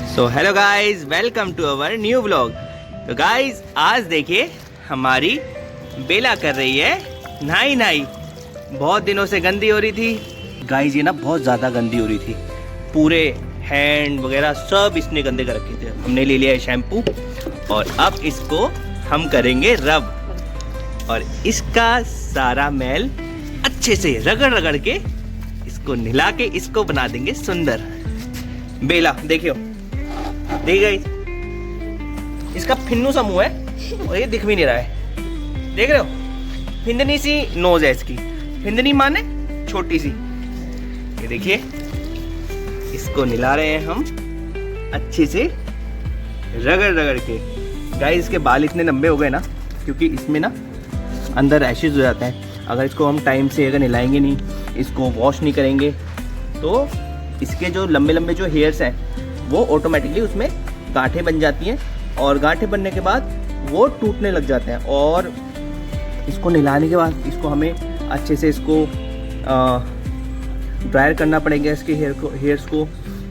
So hello guys, welcome to our new vlog. तो guys आज देखिए हमारी बेला कर रही है नहाई। बहुत दिनों से गंदी हो रही थी गाइज, ये ना बहुत ज़्यादा गंदी हो रही थी। पूरे हैंड वगैरह सब इसने गंदे कर रखे थे। हमने ले लिया है शैम्पू और अब इसको हम करेंगे रब, और इसका सारा मैल अच्छे से रगड़ रगड़ के इसको नहला के इसको बना देंगे सुंदर। बेला देखियो, देखिए इसका फिन्नू सा मुंह है और ये दिख भी नहीं रहा है, देख रहे हो? फिंदनी सी नोज है इसकी, फिंदनी माने छोटी सी। ये देखिए इसको नहला रहे हैं हम अच्छे से रगड़ रगड़ के। गाइस इसके बाल इतने लंबे हो गए ना क्योंकि इसमें ना अंदर रैशेज हो जाते हैं। अगर इसको हम टाइम से अगर नहलाएंगे नहीं, इसको वॉश नहीं करेंगे, तो इसके जो लंबे लंबे जो हेयर्स हैं वो ऑटोमेटिकली उसमें गांठें बन जाती हैं, और गांठें बनने के बाद वो टूटने लग जाते हैं। और इसको नहलाने के बाद इसको हमें अच्छे से इसको ड्रायर करना पड़ेगा, इसके हेयर्स को,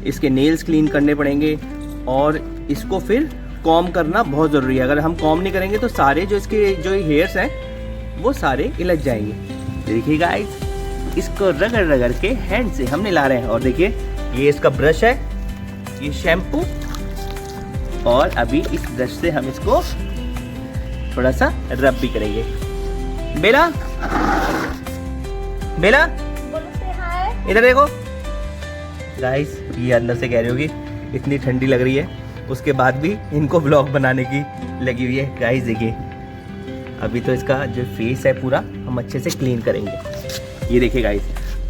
इसके नेल्स क्लीन करने पड़ेंगे, और इसको फिर कॉम करना बहुत ज़रूरी है। अगर हम कॉम नहीं करेंगे तो सारे जो इसके जो हेयर्स हैं वो सारे इलझ जाएंगे। देखिए गाइस, इसको रगड़ रगड़ के हैंड से हम नहला रहे हैं। और देखिए ये इसका ब्रश है, ये शैम्पू, और अभी इस ब्रश से हम इसको थोड़ा सा रब भी करेंगे। बेला, बेला इधर देखो। गाइस ये अंदर से कह रही होगी इतनी ठंडी लग रही है, उसके बाद भी इनको व्लॉग बनाने की लगी हुई है। गाइस देखिए अभी तो इसका जो फेस है पूरा हम अच्छे से क्लीन करेंगे। ये देखिए गाइस,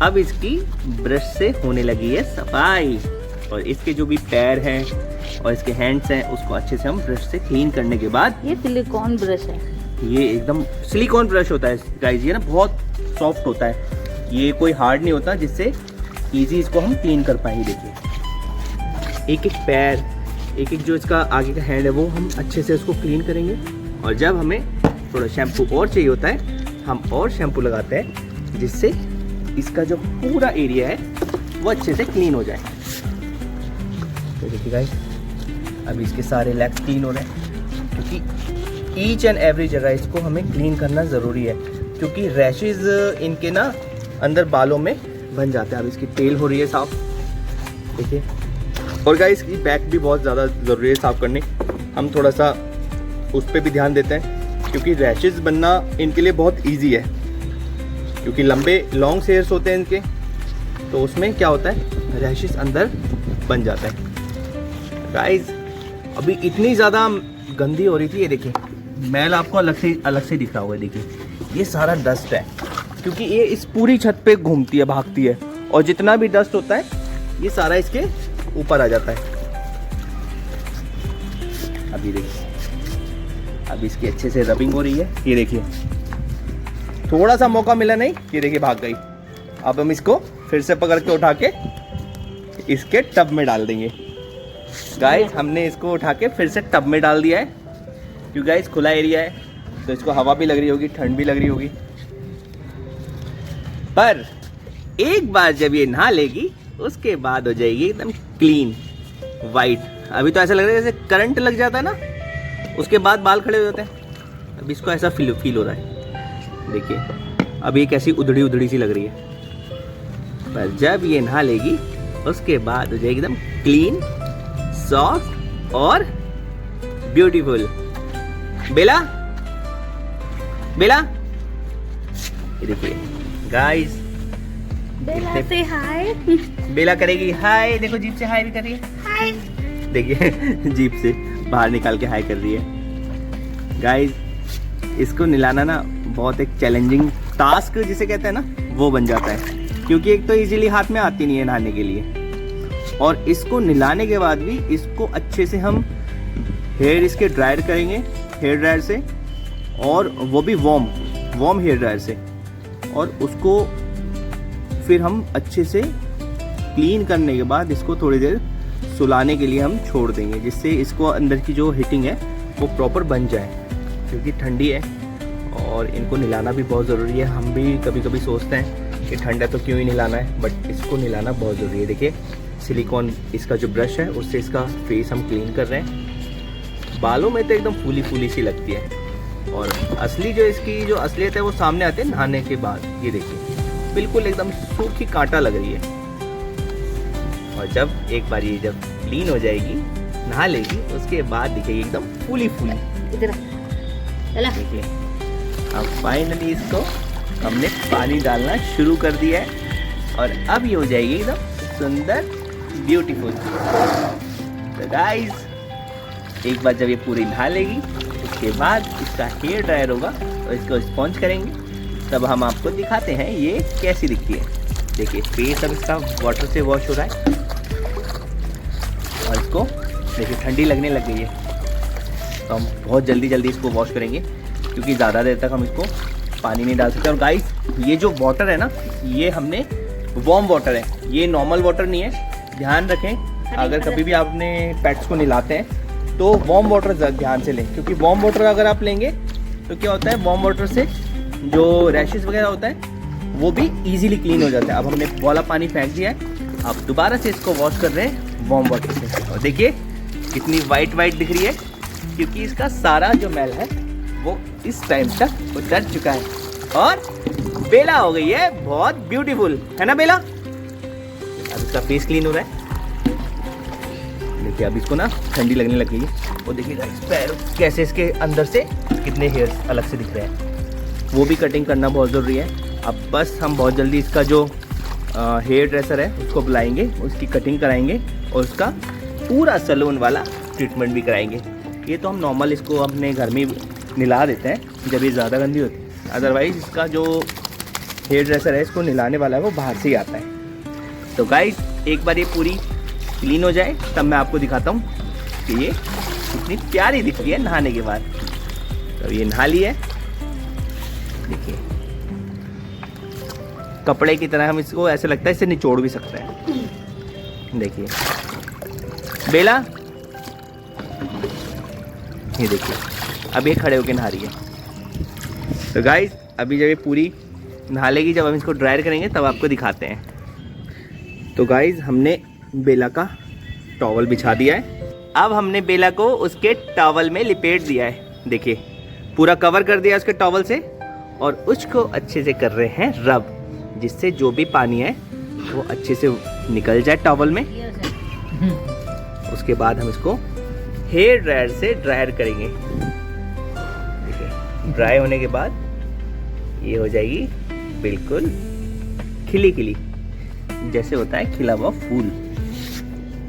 अब इसकी ब्रश से होने लगी है सफाई, और इसके जो भी पैर हैं और इसके हैंड्स हैं उसको अच्छे से हम ब्रश से क्लीन करने के बाद। ये सिलिकॉन ब्रश है, ये एकदम सिलिकॉन ब्रश होता है गाइस। ये ना बहुत सॉफ्ट होता है, ये कोई हार्ड नहीं होता, जिससे इजी इसको हम क्लीन कर पाएंगे। देखिए एक एक पैर, एक एक जो इसका आगे का हैंड है वो हम अच्छे से उसको क्लीन करेंगे। और जब हमें थोड़ा शैम्पू और चाहिए होता है हम और शैम्पू लगाते हैं, जिससे इसका जो पूरा एरिया है वो अच्छे से क्लीन हो जाए। तो देखिए गाइस अभी इसके सारे लेग्स क्लीन हो रहे हैं, क्योंकि ईच एंड एवरी जगह इसको हमें क्लीन करना ज़रूरी है, क्योंकि रैशेज इनके ना अंदर बालों में बन जाते हैं। अब इसकी टेल हो रही है साफ, देखिए। और गाइस इसकी बैक भी बहुत ज़्यादा ज़रूरी है साफ़ करनी। हम थोड़ा सा उस पर भी ध्यान देते हैं, क्योंकि रैशेज बनना इनके लिए बहुत ईजी है, क्योंकि लंबे लॉन्ग हेयर्स होते हैं इनके, तो उसमें क्या होता है रैशेज अंदर बन जाता है। गाइस अभी इतनी ज़्यादा गंदी हो रही थी, ये देखिए मैल आपको अलग से दिख रहा होगा। देखिए ये सारा डस्ट है, क्योंकि ये इस पूरी छत पे घूमती है, भागती है, और जितना भी डस्ट होता है ये सारा इसके ऊपर आ जाता है। अभी देखिए अभी इसकी अच्छे से रबिंग हो रही है। ये देखिए थोड़ा सा मौका मिला नहीं, ये देखिए भाग गई। अब हम इसको फिर से पकड़ के उठा के इसके टब में डाल देंगे। गाइस हमने इसको उठा के फिर से टब में डाल दिया है, क्योंकि गाइस खुला एरिया है तो इसको हवा भी लग रही होगी, ठंड भी लग रही होगी। पर एक बार जब ये नहा लेगी उसके बाद हो जाएगी एकदम क्लीन वाइट। अभी तो ऐसा लग रहा है जैसे करंट लग जाता है ना, उसके बाद बाल खड़े हो जाते हैं। अब इसको ऐसा फील हो रहा है। देखिए अब ये कैसी उधड़ी उधड़ी सी लग रही है, पर जब ये नहा लेगी उसके बाद हो जाएगी एकदम क्लीन, सॉफ्ट और ब्यूटीफुल। बेला, बेला, ये देखिए गाइस, बेला से हाय। बेला करेगी हाय, देखो जीप से हाय भी कर रही है, हाय। देखिए जीप से बाहर निकाल के हाय कर रही है। गाइस इसको नहलाना ना बहुत एक चैलेंजिंग टास्क जिसे कहते हैं ना वो बन जाता है, क्योंकि एक तो इजीली हाथ में आती नहीं है नहाने के लिए, और इसको नहलाने के बाद भी इसको अच्छे से हम हेयर इसके ड्रायर करेंगे हेयर ड्रायर से, और वो भी वार्म हेयर ड्रायर से, और उसको फिर हम अच्छे से क्लीन करने के बाद इसको थोड़ी देर सुलाने के लिए हम छोड़ देंगे, जिससे इसको अंदर की जो हीटिंग है वो प्रॉपर बन जाए, क्योंकि ठंडी है और इनको नहलाना भी बहुत ज़रूरी है। हम भी कभी कभी सोचते हैं कि ठंड है तो क्यों ही नहलाना है, बट इसको नहलाना बहुत ज़रूरी है। देखिए सिलिकॉन इसका जो ब्रश है उससे इसका फेस हम क्लीन कर रहे हैं। बालों में तो एकदम फूली फूली सी लगती है और असली जो इसकी जो असलियत है वो सामने आते हैं नहाने के बाद। ये देखिए बिल्कुल एकदम सूखी कांटा लग रही है। और जब एक बार ये जब क्लीन हो जाएगी, नहा लेगी, उसके बाद दिखेगी एकदम फूली फूली। इधर चला। देखिए अब फाइनली इसको हमने पानी डालना शुरू कर दिया है और अब ये हो जाएगी एकदम सुंदर ब्यूटीफुल। तो गाइस एक बार जब ये पूरी नहा लेगी उसके बाद इसका हेयर ड्रायर होगा और इसको स्पॉन्ज करेंगे, तब हम आपको दिखाते हैं ये कैसी दिखती है। देखिए फेस अब इसका वाटर से वॉश हो रहा है और इसको देखिए ठंडी लगने लग गई है। तो हम बहुत जल्दी इसको वॉश करेंगे क्योंकि ज़्यादा देर तक हम इसको पानी नहीं डाल सकते। और गाइस ये जो वाटर है ना, ये हमने वार्म वाटर है, ये नॉर्मल वाटर नहीं है। ध्यान रखें अगर कभी भी आपने पेट्स को नहलाते हैं तो वार्म वाटर ध्यान से लें, क्योंकि वार्म वाटर अगर आप लेंगे तो क्या होता है, वार्म वाटर से जो रैशेस वगैरह होता है वो भी इजीली क्लीन हो जाता है। अब हमने वाला पानी फेंक दिया है, अब दोबारा से इसको वॉश कर रहे हैं वार्म वाटर से। और देखिए कितनी वाइट दिख रही है क्योंकि इसका सारा जो मैल है वो इस टाइम तक उतर चुका है और बेला हो गई है बहुत ब्यूटीफुल, है ना बेला। अब इसका फेस क्लीन हो रहा है। देखिए अब इसको ना ठंडी लगने लग गई है। वो देखिए पैर कैसे इसके अंदर से कितने हेयर्स अलग से दिख रहे हैं, वो भी कटिंग करना बहुत ज़रूरी है। अब बस हम बहुत जल्दी इसका जो हेयर ड्रेसर है उसको बुलाएंगे, उसकी कटिंग कराएंगे और उसका पूरा सैलून वाला ट्रीटमेंट भी कराएंगे। ये तो हम नॉर्मल इसको अपने घर में नहला देते हैं जब ये ज़्यादा गंदी होती है, अदरवाइज़ इसका जो हेयर ड्रेसर है इसको नहलाने वाला है वो बाहर से ही आता है। तो गाइस एक बार ये पूरी क्लीन हो जाए तब मैं आपको दिखाता हूँ कि ये कितनी प्यारी दिखती है नहाने के बाद। तो ये नहा ली है, देखिए कपड़े की तरह हम इसको ऐसे लगता है इसे निचोड़ भी सकते हैं। देखिए बेला, ये देखिए अब ये खड़े होके नहा रही है। तो गाइस अभी जब ये पूरी नहा लेगी, जब हम इसको ड्रायर करेंगे तब आपको दिखाते हैं। तो गाइस हमने बेला का टॉवल बिछा दिया है। अब हमने बेला को उसके टॉवल में लिपेट दिया है। देखिए पूरा कवर कर दिया उसके टॉवल से और उसको अच्छे से कर रहे हैं रब, जिससे जो भी पानी है वो अच्छे से निकल जाए टॉवल में। उसके बाद हम इसको हेयर ड्रायर से ड्रायर करेंगे। देखिए ड्राई होने के बाद ये हो जाएगी बिल्कुल खिली खिली, जैसे होता है खिला हुआ फूल।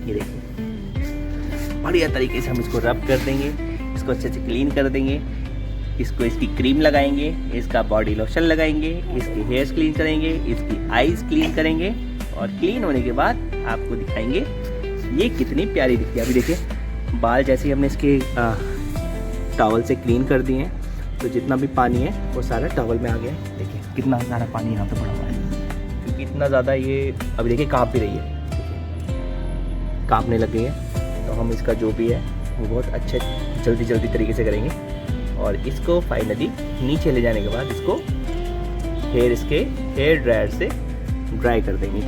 ये देखिए बढ़िया तरीके से हम इसको रब कर देंगे, इसको अच्छे से क्लीन कर देंगे, इसको इसकी क्रीम लगाएंगे, इसका बॉडी लोशन लगाएंगे, इसके हेयर्स क्लीन करेंगे, इसकी आईज क्लीन करेंगे और क्लीन होने के बाद आपको दिखाएंगे ये कितनी प्यारी दिखती है। अभी देखिए बाल जैसे ही हमने इसके टॉवल से क्लीन कर दिए हैं तो जितना भी पानी है वो सारा टॉवल में आ गया है। देखिए कितना सारा पानी यहाँ पे पड़ा हुआ है, क्योंकि इतना ज़्यादा ये अभी देखिए काँप भी रही है, काँपने लग गई है। तो हम इसका जो भी है वो बहुत अच्छे जल्दी तरीके से करेंगे और इसको फाइनली नीचे ले जाने के बाद इसको इसके हेयर ड्रायर से ड्राई कर देंगे।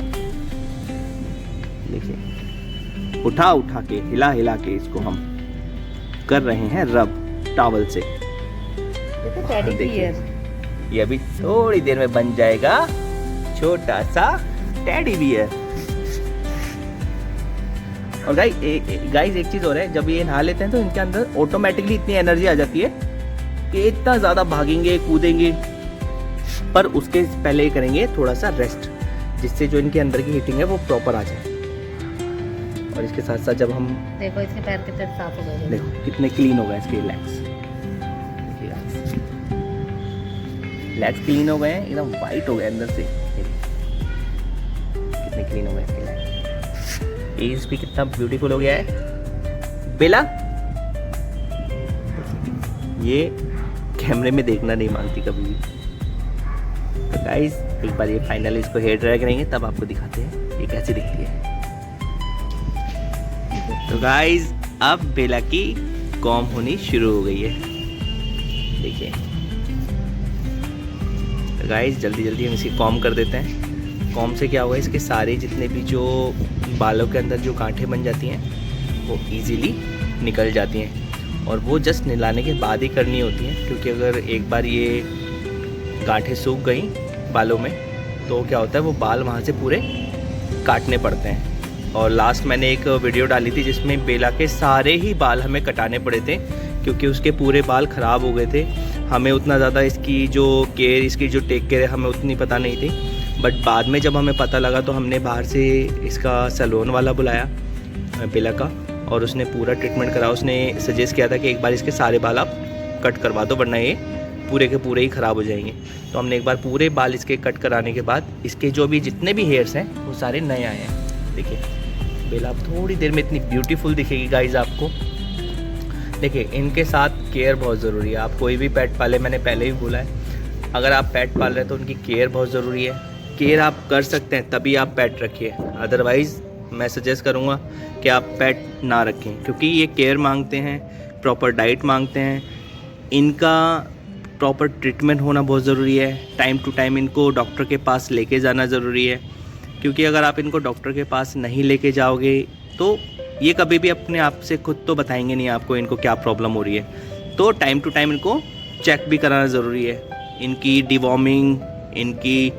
देखिए उठा के हिला के इसको हम कर रहे हैं रब टॉवल से। देखिए ये अभी थोड़ी देर में बन जाएगा छोटा सा टेडी बियर। और गाइस एक चीज़ और है, जब ये नहा लेते हैं तो इनके अंदर ऑटोमेटिकली इतनी एनर्जी आ जाती है कि इतना ज़्यादा भागेंगे कूदेंगे, पर उसके पहले करेंगे थोड़ा सा रेस्ट, जिससे जो इनके अंदर की हीटिंग है वो प्रॉपर आ जाए। और इसके साथ साथ जब हम देखो इसके पैर कितने साफ हो गए, देखो कितने क्लीन हो गए इसके लेग्स, लेग्स क्लीन हो गए हैं, एकदम वाइट हो गए अंदर से, कितने क्लीन हो गए इसके लेग्स। फेस भी कितना ब्यूटीफुल हो गया है। बेला ये कैमरे में देखना नहीं मांगती कभी भी। तो गाइस एक बार ये फाइनली इसको हेयर ड्राई करेंगे तब आपको दिखाते हैं ये कैसी दिखती है। तो गाइस अब बेला की कॉम होनी शुरू हो गई है, देखिए। तो गाइस जल्दी हम इसे कॉम कर देते हैं। कॉम से क्या होगा, इसके सारे जितने भी जो बालों के अंदर जो गांठें बन जाती हैं वो इजीली निकल जाती हैं। और वो जस्ट नहलाने के बाद ही करनी होती हैं, क्योंकि अगर एक बार ये गांठें सूख गई बालों में तो क्या होता है, वो बाल वहाँ से पूरे काटने पड़ते हैं। और लास्ट मैंने एक वीडियो डाली थी जिसमें बेला के सारे ही बाल हमें कटाने पड़े थे, क्योंकि उसके पूरे बाल ख़राब हो गए थे। हमें उतना ज़्यादा इसकी जो केयर, इसकी जो टेक केयर है हमें उतनी पता नहीं थी। बट बाद में जब हमें पता लगा तो हमने बाहर से इसका सैलून वाला बुलाया बेला का, और उसने पूरा ट्रीटमेंट करा। उसने सजेस्ट किया था कि एक बार इसके सारे बाल आप कट करवा दो, वरना ये पूरे के पूरे ही ख़राब हो जाएंगे। तो हमने एक बार पूरे बाल इसके कट कराने के बाद इसके जो भी जितने भी हेयर्स हैं वो सारे नए आए हैं। देखिए बेला अब थोड़ी देर में इतनी ब्यूटीफुल दिखेगी गाइज आपको। देखिए इनके साथ केयर बहुत ज़रूरी है। आप कोई भी पेट पाले, मैंने पहले ही बोला है, अगर आप पेट पाल रहे हैं तो उनकी केयर बहुत ज़रूरी है। केयर आप कर सकते हैं तभी आप पेट रखिए, अदरवाइज़ मैं सजेस्ट करूँगा कि आप पेट ना रखें, क्योंकि ये केयर मांगते हैं, प्रॉपर डाइट मांगते हैं, इनका प्रॉपर ट्रीटमेंट होना बहुत ज़रूरी है। टाइम टू टाइम इनको डॉक्टर के पास लेके जाना ज़रूरी है, क्योंकि अगर आप इनको डॉक्टर के पास नहीं लेके जाओगे तो ये कभी भी अपने आप से खुद तो बताएंगे नहीं आपको इनको क्या प्रॉब्लम हो रही है। तो टाइम टू टाइम इनको चेक भी कराना ज़रूरी है। इनकी डिवॉर्मिंग, इनकी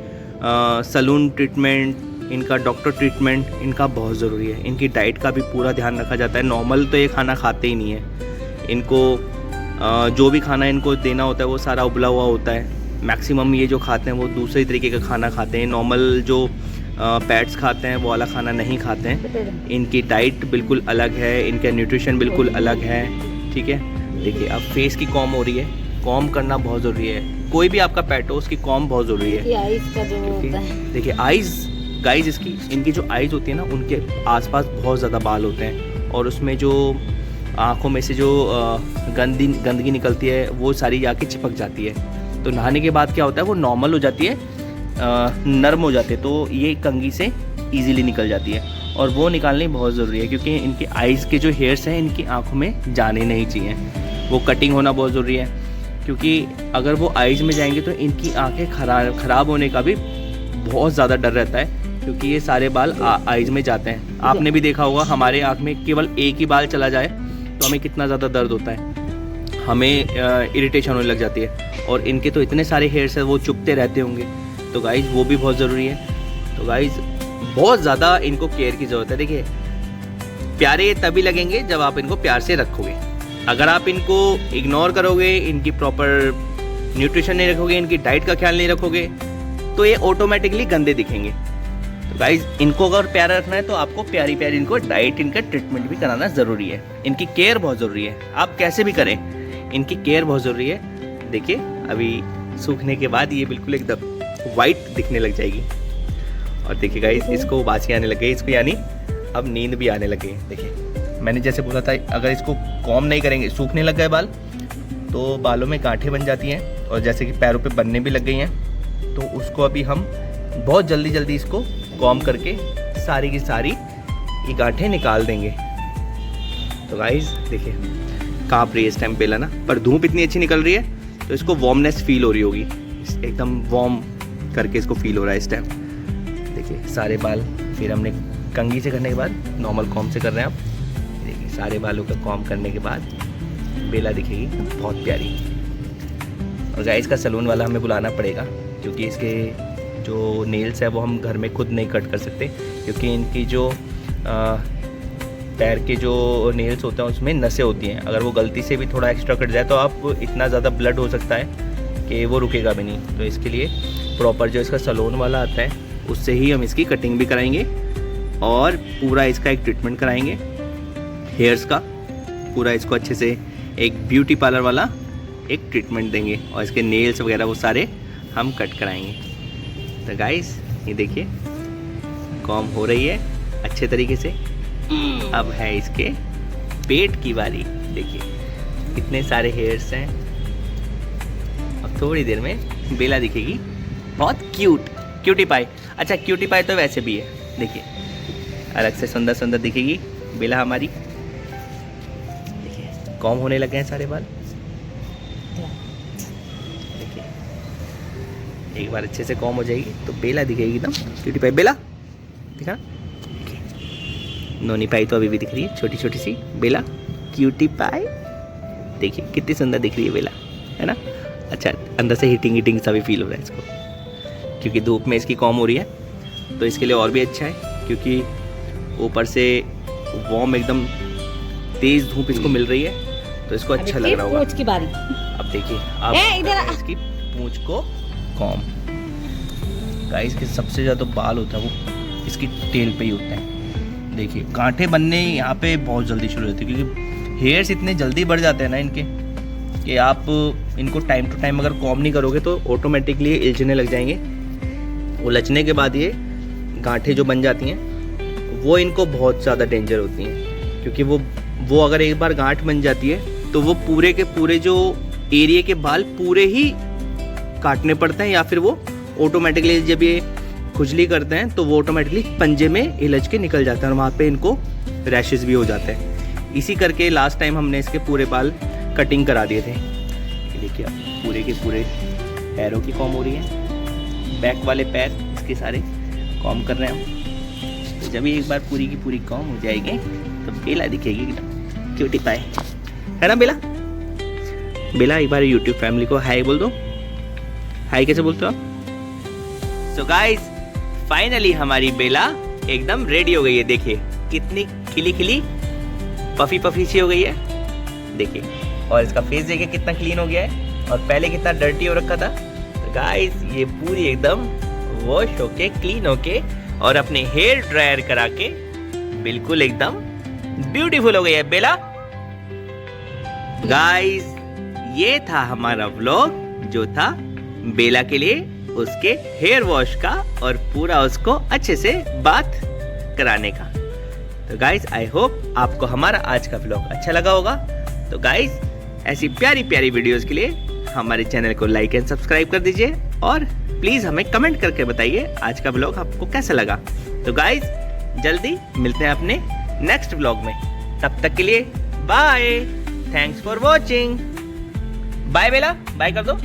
सैलून ट्रीटमेंट, इनका डॉक्टर ट्रीटमेंट इनका बहुत ज़रूरी है। इनकी डाइट का भी पूरा ध्यान रखा जाता है। नॉर्मल तो ये खाना खाते ही नहीं है। इनको जो भी खाना इनको देना होता है वो सारा उबला हुआ होता है। मैक्सिमम ये जो खाते हैं वो दूसरे तरीके का खाना खाते हैं। नॉर्मल जो पेट्स खाते हैं वो वाला खाना नहीं खाते हैं। इनकी डाइट बिल्कुल अलग है, इनका न्यूट्रिशन बिल्कुल अलग है। ठीक है, देखिए अब फेस की कॉम हो रही है, कॉम करना बहुत ज़रूरी है। कोई भी आपका पेट हो उसकी कॉम बहुत ज़रूरी है। ये आइज का जो होता है, देखिए आइज़ गाइज, इनकी जो आइज़ होती है ना उनके आसपास बहुत ज़्यादा बाल होते हैं, और उसमें जो आँखों में से जो गंदगी निकलती है वो सारी जाके चिपक जाती है। तो नहाने के बाद क्या होता है, वो नॉर्मल हो जाती है, नरम हो जाती है, तो ये कंघी से इजीली निकल जाती है। और वो निकालनी बहुत ज़रूरी है, क्योंकि इनकी आइज़ के जो हेयर्स हैं इनकी आँखों में जाने नहीं चाहिए। वो कटिंग होना बहुत ज़रूरी है, क्योंकि अगर वो आइज़ में जाएंगे तो इनकी आँखें ख़राब होने का भी बहुत ज़्यादा डर रहता है, क्योंकि ये सारे बाल आइज़ में जाते हैं। आपने भी देखा होगा हमारे आँख में केवल एक ही बाल चला जाए तो हमें कितना ज़्यादा दर्द होता है, हमें इरिटेशन होने लग जाती है। और इनके तो इतने सारे हेयर्स हैं वो चुभते रहते होंगे, तो गाइज़ वो भी बहुत ज़रूरी है। तो गाइज़ बहुत ज़्यादा इनको केयर की ज़रूरत है। देखिए प्यारे ये तभी लगेंगे जब आप इनको प्यार से रखोगे। अगर आप इनको इग्नोर करोगे, इनकी प्रॉपर न्यूट्रिशन नहीं रखोगे, इनकी डाइट का ख्याल नहीं रखोगे, तो ये ऑटोमेटिकली गंदे दिखेंगे। तो गाइज इनको अगर प्यारा रखना है तो आपको प्यारी प्यारी इनको डाइट, इनका ट्रीटमेंट भी कराना ज़रूरी है। इनकी केयर बहुत ज़रूरी है, आप कैसे भी करें, इनकी केयर बहुत ज़रूरी है। देखिए अभी सूखने के बाद ये बिल्कुल एकदम वाइट दिखने लग जाएगी। और देखिए गाइज इसको उबासी आने लग गई, इसको यानी अब नींद भी आने लगे। देखिए मैंने जैसे बोला था, अगर इसको कॉम नहीं करेंगे, सूखने लग गए बाल तो बालों में गांठें बन जाती हैं, और जैसे कि पैरों पे बनने भी लग गई हैं, तो उसको अभी हम बहुत जल्दी इसको कॉम करके सारी की सारी ये गांठें निकाल देंगे। तो गाइज देखिए काँप रही है इस टाइम बेला ना, पर धूप इतनी अच्छी निकल रही है तो इसको वार्मनेस फील हो रही होगी, एकदम वार्म करके इसको फील हो रहा है इस टाइम। देखिए सारे बाल फिर हमने कंघी से करने के बाद नॉर्मल कॉम से कर रहे हैं आप। देखिए सारे बालों का कॉम करने के बाद बेला दिखेगी बहुत प्यारी। और गाइस का सैलून वाला हमें बुलाना पड़ेगा, क्योंकि इसके जो नेल्स है वो हम घर में खुद नहीं कट कर सकते, क्योंकि इनकी जो पैर के जो नेल्स होते हैं उसमें नसें होती हैं। अगर वो गलती से भी थोड़ा एक्स्ट्रा कट जाए तो आप इतना ज़्यादा ब्लड हो सकता है कि वो रुकेगा भी नहीं। तो इसके लिए प्रॉपर जो इसका सैलून वाला आता है उससे ही हम इसकी कटिंग भी कराएंगे, और पूरा इसका एक ट्रीटमेंट कराएंगे हेयर्स का। पूरा इसको अच्छे से एक ब्यूटी पार्लर वाला एक ट्रीटमेंट देंगे, और इसके नेल्स वगैरह वो सारे हम कट कराएंगे। तो गाइस ये देखिए कॉम हो रही है अच्छे तरीके से। अब है इसके पेट की बारी। देखिए कितने सारे हेयर्स हैं। अब थोड़ी देर में बेला दिखेगी बहुत क्यूटी पाई। अच्छा क्यूटी पाई तो वैसे भी है, देखिए अलग से सुंदर सुंदर दिखेगी बेला हमारी। देखिए कॉम होने लगे हैं सारे बाल। देखिए एक बार अच्छे से कॉम हो जाएगी तो बेला दिखेगी एकदम क्यूटी पाई। बेला दिखा, नोनी पाई तो अभी भी दिख रही है, छोटी छोटी सी बेला, क्यूटी पाई। देखिए कितनी सुंदर दिख रही है बेला, है ना। अच्छा, अंदर से हीटिंग हीटिंग सा भी फील हो रहा है इसको, क्योंकि धूप में इसकी कॉम हो रही है, तो इसके लिए और भी अच्छा है, क्योंकि ऊपर से वार्म एकदम तेज़ धूप इसको मिल रही है, तो इसको अच्छा लग रहा होगा। पूंछ की बारी। अब देखिए, अब इसकी पूंछ को कॉम। गाइस के सबसे ज़्यादा बाल होता है वो इसकी टेल पे ही होता है। देखिए गांठें बनने यहाँ पे बहुत जल्दी शुरू होती है, क्योंकि हेयर्स इतने जल्दी बढ़ जाते हैं ना इनके, कि आप इनको टाइम टू टाइम अगर कॉम नहीं करोगे तो ऑटोमेटिकली इलझने लग जाएंगे। उलझने के बाद ये गांठें जो बन जाती हैं वो इनको बहुत ज़्यादा डेंजर होती हैं, क्योंकि वो अगर एक बार गांठ बन जाती है तो वो पूरे के पूरे जो एरिया के बाल पूरे ही काटने पड़ते हैं, या फिर वो ऑटोमेटिकली जब ये खुजली करते हैं तो वो ऑटोमेटिकली पंजे में इलझ के निकल जाते हैं और वहाँ पे इनको रैशेस भी हो जाते हैं। इसी करके लास्ट टाइम हमने इसके पूरे बाल कटिंग करा दिए थे। ये देखिए अब पूरे के पूरे पैरों की कॉम हो रही है, बैक वाले पैर इसके सारे कॉम कर रहे हैं हम। तो जब ये एक बार पूरी की पूरी कॉम हो जाएगी तो बेला दिखेगी एकदम क्यूटी पाई, है ना बेला। बेला एक बार यूट्यूब फैमिली को हाय बोल दो। हाय कैसे बोलते हो आप? सो गाइस फाइनली हमारी बेला एकदम रेडी हो गई है। देखिए कितनी खिली खिली पफी पफी सी हो गई है, देखिए। और इसका फेस देखिए कितना क्लीन हो गया है, और पहले कितना डर्टी हो रखा था। तो गाइस ये पूरी एकदम वॉश होके क्लीन होके और अपने हेयर ड्रायर करा के बिल्कुल एकदम ब्यूटीफुल हो गई है बेला। गाइस ये था हमारा व्लॉग जो था बेला के लिए उसके हेयर वॉश का और पूरा उसको अच्छे से बात कराने का। तो गाइस आई होप आपको हमारा आज का व्लॉग अच्छा लगा होगा। तो गाइस ऐसी प्यारी प्यारी वीडियोस के लिए हमारे चैनल को लाइक एंड सब्सक्राइब कर दीजिए, और प्लीज हमें कमेंट करके बताइए आज का व्लॉग आपको कैसा लगा। तो गाइस जल्दी मिलते हैं अपने नेक्स्ट व्लॉग में, तब तक के लिए bye, thanks for watching. Bye Bela, bye कर दो।